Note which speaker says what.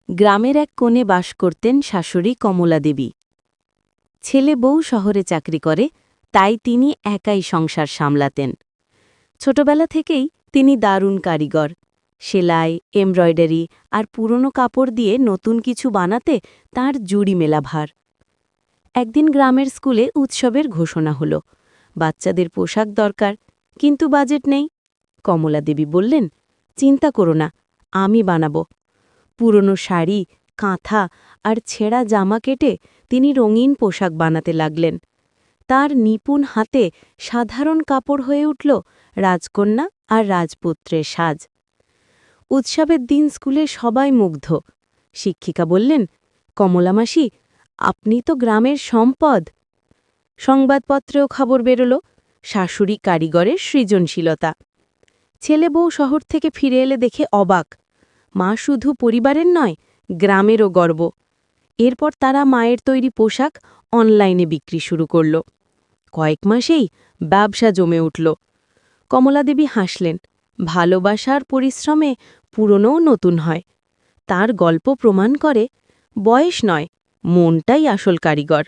Speaker 1: গ্রামের এক কোণে বাস করতেন শাশুড়ি কমলা দেবী। ছেলে বউ শহরে চাকরি করে, তাই তিনি একাই সংসার সামলাতেন। ছোটবেলা থেকেই তিনি দারুণ কারিগর। সেলাই, এমব্রয়ডারি আর পুরনো কাপড় দিয়ে নতুন কিছু বানাতে তার জুড়ি মেলা ভার। একদিন গ্রামের স্কুলে উৎসবের ঘোষণা হল, বাচ্চাদের পোশাক দরকার, কিন্তু বাজেট নেই। কমলা দেবী বললেন, চিন্তা করো না, আমি বানাবো। পুরনো শাড়ি, কাঁথা আর ছেঁড়া জামা কেটে তিনি রঙিন পোশাক বানাতে লাগলেন। তার নিপুণ হাতে সাধারণ কাপড় হয়ে উঠল রাজকন্যা আর রাজপুত্রের সাজ। উৎসবের দিন স্কুলে সবাই মুগ্ধ। শিক্ষিকা বললেন, কমলা মাসি, আপনি তো গ্রামের সম্পদ। সংবাদপত্রেও খবর বেরোল, শাশুড়ি কারিগরের সৃজনশীলতা। ছেলে বউ শহর থেকে ফিরে এলে দেখে অবাক, মা শুধু পরিবারের নয়, গ্রামেরও গর্ব। এরপর তারা মায়ের তৈরি পোশাক অনলাইনে বিক্রি শুরু করল। কয়েক মাসেই ব্যবসা জমে উঠল। কমলাদেবী হাসলেন, ভালোবাসার পরিশ্রমে পুরনোও নতুন হয়। তার গল্প প্রমাণ করে, বয়স নয়, মনটাই আসল কারিগর।